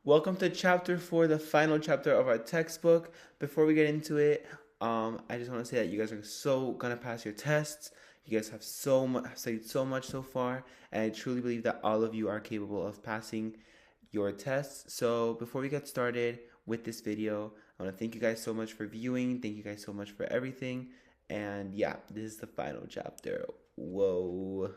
Welcome to chapter 4, the final chapter of our textbook. Before we get into it, I just want to say that you guys are so gonna pass your tests. You guys have studied so much so far, and I truly believe that all of you are capable of passing your tests. So before we get started with this video, I want to thank you guys so much for viewing. Thank you guys so much for everything. And yeah, this is the final chapter. Whoa.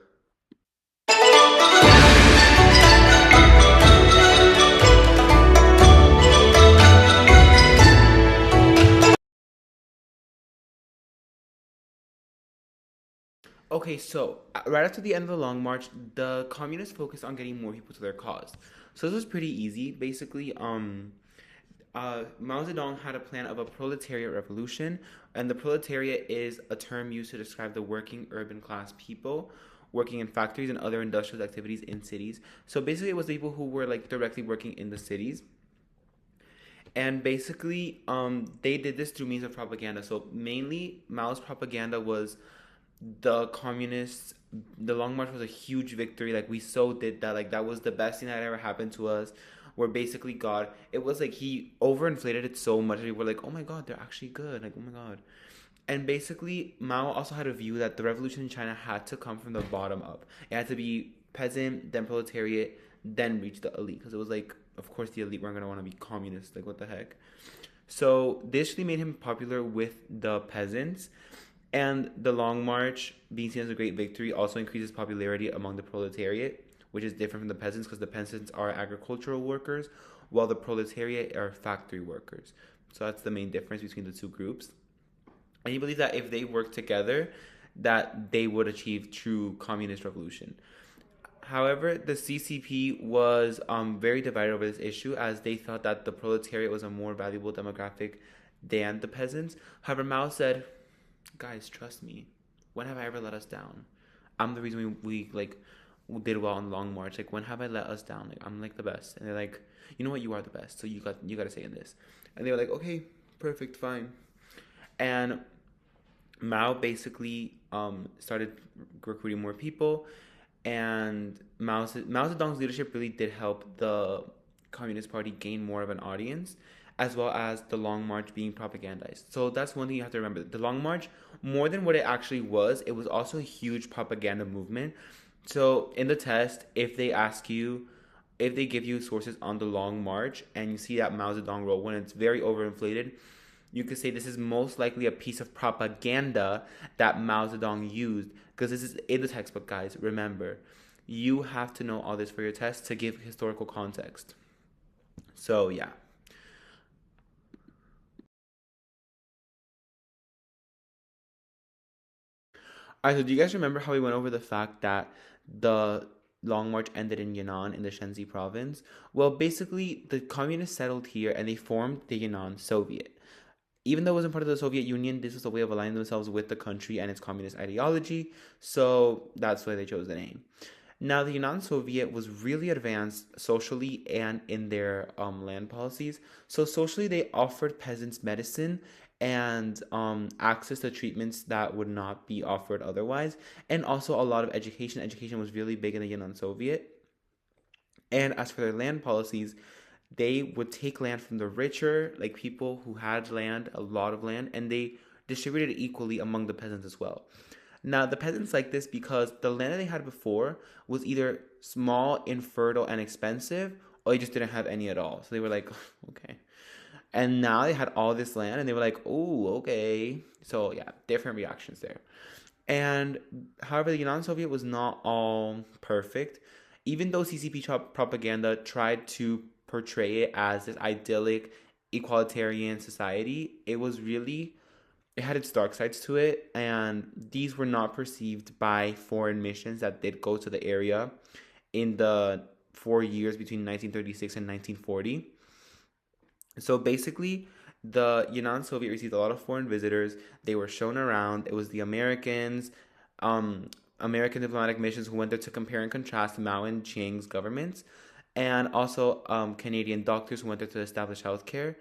Okay, so right after the end of the Long March, the communists focused on getting more people to their cause. So this was pretty easy. Basically, Mao Zedong had a plan of a proletariat revolution, and the proletariat is a term used to describe the working urban class people working in factories and other industrial activities in cities. So basically, it was people who were like directly working in the cities. And basically, they did this through means of propaganda. So mainly, Mao's propaganda was the communists. The Long March was a huge victory. Like we so did that. Like that was the best thing that ever happened to us. Where basically God, it was like he overinflated it so much that we were like, oh my God, they're actually good. Like oh my God. And basically, Mao also had a view that the revolution in China had to come from the bottom up. It had to be peasant, then proletariat, then reach the elite. Because it was like, of course, the elite weren't going to want to be communists. Like, what the heck? So, this really made him popular with the peasants. And the Long March, being seen as a great victory, also increases popularity among the proletariat, which is different from the peasants because the peasants are agricultural workers, while the proletariat are factory workers. So, that's the main difference between the two groups. And he believed that if they worked together, that they would achieve true communist revolution. However, the CCP was very divided over this issue as they thought that the proletariat was a more valuable demographic than the peasants. However, Mao said, guys, trust me. When have I ever let us down? I'm the reason we did well on the Long March. Like, when have I let us down? Like, I'm like the best. And they're like, you know what? You are the best. So you got to say in this. And they were like, okay, perfect, fine. And Mao basically started recruiting more people, and Mao Zedong's leadership really did help the Communist Party gain more of an audience, as well as the Long March being propagandized. So that's one thing you have to remember. The Long March, more than what it actually was, it was also a huge propaganda movement. So in the test, if they give you sources on the Long March, and you see that Mao Zedong wrote when it's very overinflated, you could say this is most likely a piece of propaganda that Mao Zedong used because this is in the textbook, guys. Remember, you have to know all this for your test to give historical context. So, yeah. All right, so do you guys remember how we went over the fact that the Long March ended in Yunnan in the Shenzi province? Well, basically, the communists settled here and they formed the Yunnan Soviet. Even though it wasn't part of the Soviet Union, this was a way of aligning themselves with the country and its communist ideology. So that's why they chose the name. Now, the Yunnan Soviet was really advanced socially and in their land policies. So, socially, they offered peasants medicine and access to treatments that would not be offered otherwise, and also a lot of education. Education was really big in the Yunnan Soviet. And as for their land policies, they would take land from the richer, like people who had land, a lot of land, and they distributed it equally among the peasants as well. Now, the peasants like this because the land that they had before was either small, infertile, and expensive, or they just didn't have any at all. So they were like, okay. And now they had all this land, and they were like, oh, okay. So yeah, different reactions there. And however, the Yunnan Soviet was not all perfect. Even though CCP propaganda tried to portray it as this idyllic, equalitarian society, it had its dark sides to it, and these were not perceived by foreign missions that did go to the area in the 4 years between 1936 and 1940. So basically, the Yunnan Soviet received a lot of foreign visitors. They were shown around. It was the Americans, American diplomatic missions who went there to compare and contrast Mao and Chiang's governments, and also Canadian doctors who went there to establish healthcare.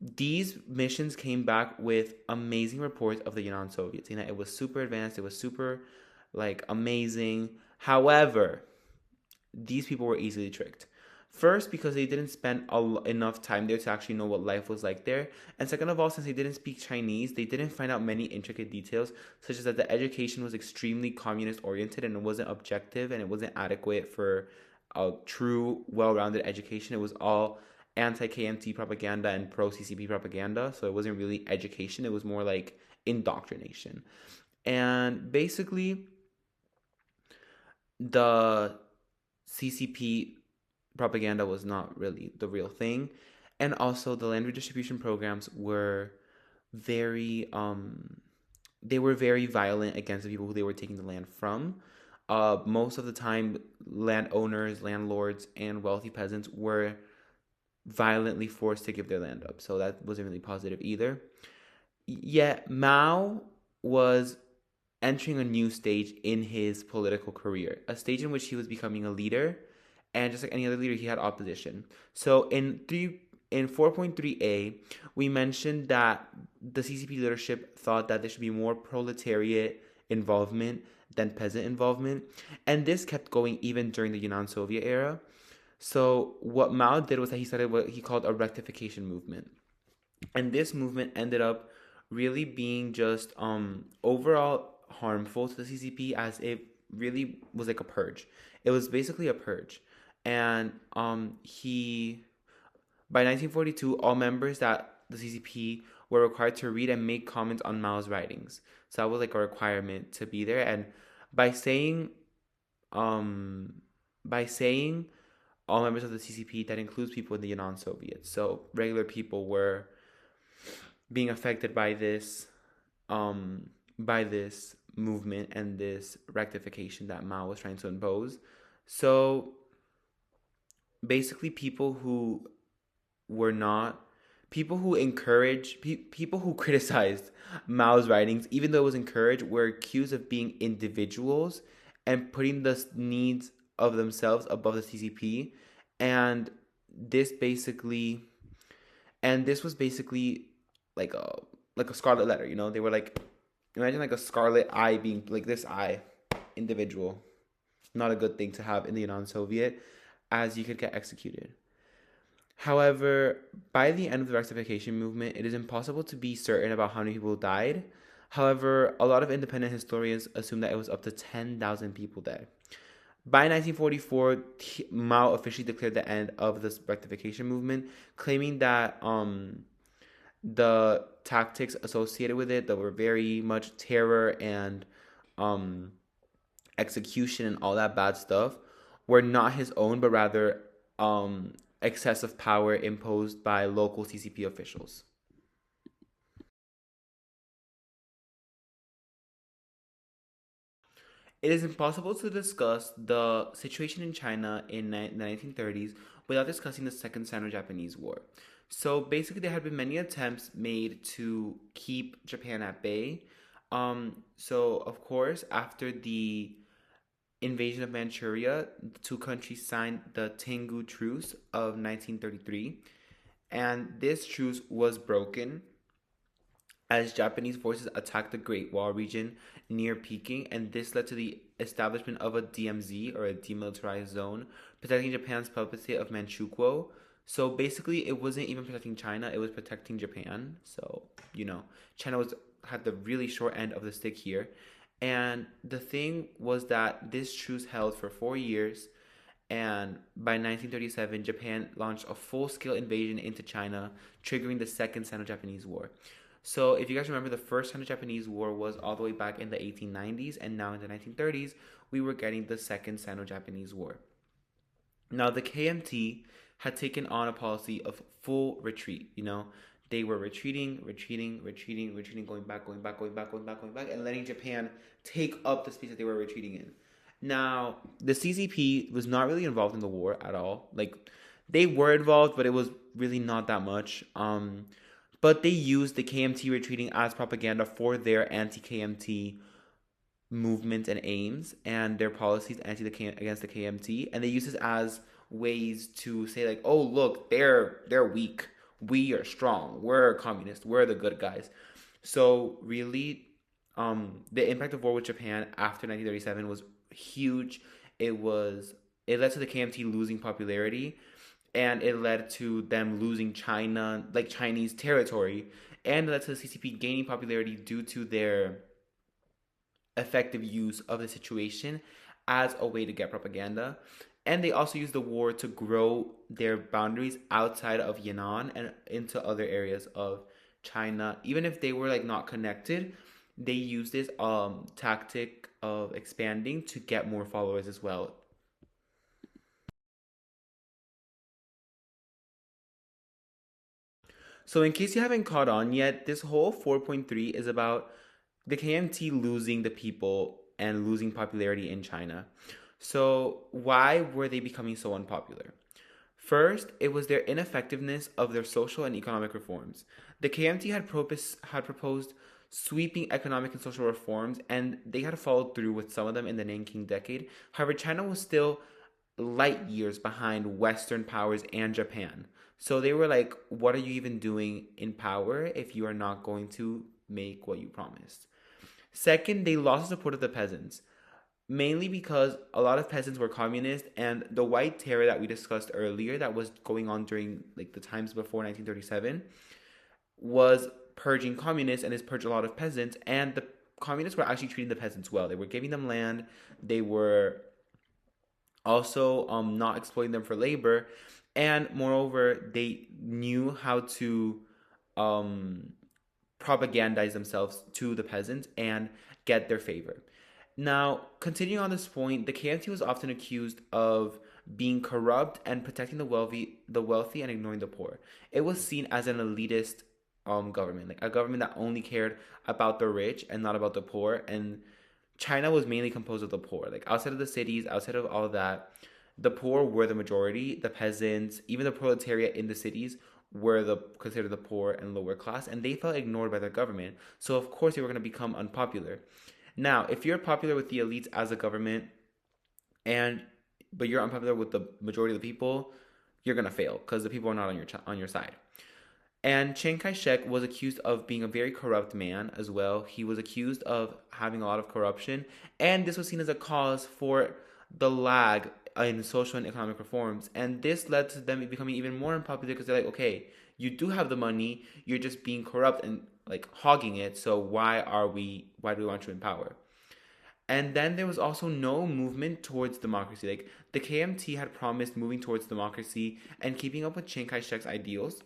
These missions came back with amazing reports of the Yunnan Soviet, saying that it was super advanced, it was super like amazing. However, these people were easily tricked. First, because they didn't spend enough time there to actually know what life was like there. And second of all, since they didn't speak Chinese, they didn't find out many intricate details, such as that the education was extremely communist oriented and it wasn't objective and it wasn't adequate for a true, well rounded education. It was all anti KMT propaganda and pro CCP propaganda. So it wasn't really education, it was more like indoctrination. And basically, the CCP propaganda was not really the real thing. And also the land redistribution programs were very they were very violent against the people who they were taking the land from. Most of the time, landowners, landlords, and wealthy peasants were violently forced to give their land up. So that wasn't really positive either. Yet Mao was entering a new stage in his political career, a stage in which he was becoming a leader, and just like any other leader, he had opposition. So in 4.3a, we mentioned that the CCP leadership thought that there should be more proletariat involvement than peasant involvement, and this kept going even during the Yunnan Soviet era. So what Mao did was that he started what he called a rectification movement. And this movement ended up really being just overall harmful to the CCP, as it really was like a purge. It was basically a purge. And he by 1942, all members that the CCP were required to read and make comments on Mao's writings. So that was like a requirement to be there. And by saying um by saying all members of the CCP, that includes people in the Yunnan Soviet. So regular people were being affected by this movement and this rectification that Mao was trying to impose. So basically, were not people who encouraged people who criticized Mao's writings, even though it was encouraged, were accused of being individuals and putting the needs of themselves above the CCP, and this basically this was basically like a scarlet letter. They were like, imagine like a scarlet eye being like this eye, individual, not a good thing to have in the non-Soviet, as you could get executed. However, by the end of the rectification movement, it is impossible to be certain about how many people died. However, a lot of independent historians assume that it was up to 10,000 people dead. By 1944, Mao officially declared the end of this rectification movement, claiming that the tactics associated with it that were very much terror and um, execution and all that bad stuff were not his own, but rather excessive power imposed by local CCP officials. It is impossible to discuss the situation in China in the 1930s without discussing the Second Sino-Japanese War. So basically, there had been many attempts made to keep Japan at bay. So of course, after the invasion of Manchuria, the two countries signed the Tengu Truce of 1933, and this truce was broken as Japanese forces attacked the Great Wall region near Peking, and this led to the establishment of a DMZ, or a demilitarized zone, protecting Japan's puppet state of Manchukuo. So basically, it wasn't even protecting China; it was protecting Japan. So China had the really short end of the stick here, and the thing was that this truce held for 4 years. And by 1937, Japan launched a full-scale invasion into China, triggering the Second Sino-Japanese War. So, if you guys remember, the first Sino-Japanese War was all the way back in the 1890s, and now in the 1930s, we were getting the Second Sino-Japanese War. Now, the KMT had taken on a policy of full retreat. They were retreating, going back, and letting Japan take up the space that they were retreating in. Now, the CCP was not really involved in the war at all. Like, they were involved, but it was really not that much. But they used the KMT retreating as propaganda for their anti-KMT movement and aims and their policies against the KMT, and they use this as ways to say like, oh look, they're weak, we are strong, we're communist, we're the good guys. So really, the impact of war with Japan after 1937 was huge. It led to the KMT losing popularity, and it led to them losing China, like Chinese territory, and it led to the CCP gaining popularity due to their effective use of the situation as a way to get propaganda. And they also used the war to grow their boundaries outside of Yan'an and into other areas of China. Even if they were like not connected, they used this tactic of expanding to get more followers as well. So in case you haven't caught on yet, this whole 4.3 is about the KMT losing the people and losing popularity in China. So why were they becoming so unpopular? First, it was their ineffectiveness of their social and economic reforms. The KMT had proposed sweeping economic and social reforms, and they had followed through with some of them in the Nanking decade. However, China was still light years behind Western powers and Japan. So they were like, what are you even doing in power if you are not going to make what you promised? Second, they lost the support of the peasants, mainly because a lot of peasants were communist, and the white terror that we discussed earlier that was going on during like the times before 1937 was purging communists, and it's purged a lot of peasants, and the communists were actually treating the peasants well. They were giving them land, they were also not exploiting them for labor, and moreover they knew how to um, propagandize themselves to the peasants and get their favor. Now, continuing on this point, the KMT was often accused of being corrupt and protecting the wealthy and ignoring the poor. It was seen as an elitist government, like a government that only cared about the rich and not about the poor. And China was mainly composed of the poor. Like outside of the cities, outside of all that, the poor were the majority. The peasants, even the proletariat in the cities, were the considered the poor and lower class, and they felt ignored by their government. So of course they were going to become unpopular. Now, if you're popular with the elites as a government, and but you're unpopular with the majority of the people, you're gonna fail because the people are not on your side. And Chiang Kai shek was accused of being a very corrupt man as well. He was accused of having a lot of corruption, and this was seen as a cause for the lag in social and economic reforms. And this led to them becoming even more unpopular because they're like, okay, you do have the money, you're just being corrupt and like hogging it. So why do we want you in power? And then there was also no movement towards democracy. Like the KMT had promised moving towards democracy and keeping up with Chiang Kai shek's ideals.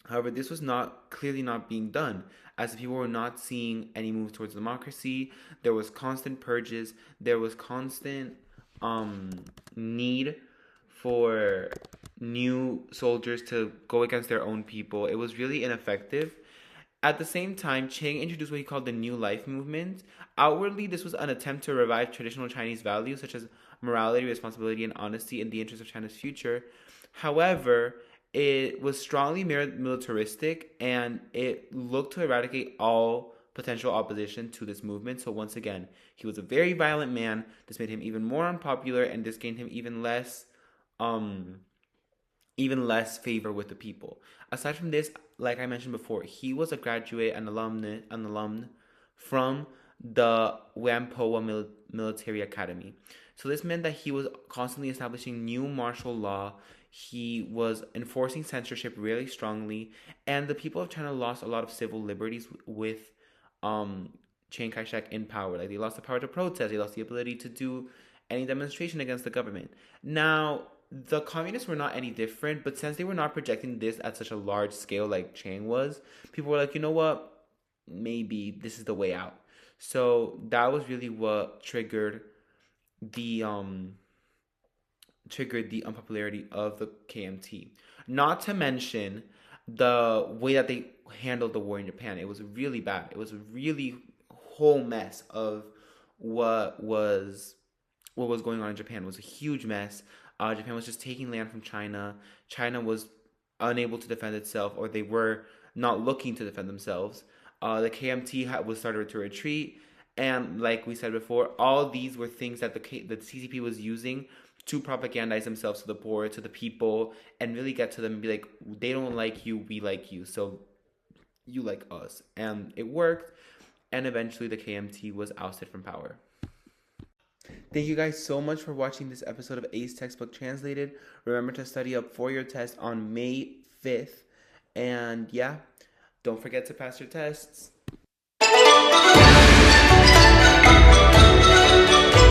However, this was not clearly not being done, as the people were not seeing any move towards democracy. There was constant purges. There was constant um, need for new soldiers to go against their own people. It was really ineffective. At the same time, Chiang introduced what he called the New Life movement. Outwardly, this was an attempt to revive traditional Chinese values such as morality, responsibility, and honesty in the interest of China's future. However, it was strongly militaristic and it looked to eradicate all potential opposition to this movement. So, once again, he was a very violent man. This made him even more unpopular, and this gained him um, even less favor with the people. Aside from this, like I mentioned before, he was a graduate and alumn from the Whampoa Military Academy. So this meant that he was constantly establishing new martial law. He was enforcing censorship really strongly, and the people of China lost a lot of civil liberties with um, Chiang Kai-shek in power. Like they lost the power to protest, they lost the ability to do any demonstration against the government. Now, the communists were not any different, but since they were not projecting this at such a large scale like Chiang was, people were like, you know what? Maybe this is the way out. So that was really what the um triggered the unpopularity of the KMT. Not to mention the way that they handled the war in Japan. It was really bad. It was a really whole mess of what was what was going on in Japan. It was a huge mess. Japan was just taking land from China. China was unable to defend itself, or they were not looking to defend themselves. The KMT was started to retreat, and like we said before, all these were things that the CCP was using to propagandize themselves to the poor, to the people, and really get to them and be like, they don't like you, we like you, so you like us. And it worked, and eventually the KMT was ousted from power. Thank you guys so much for watching this episode of ACE Textbook Translated. Remember to study up for your test on May 5th. And yeah, don't forget to pass your tests.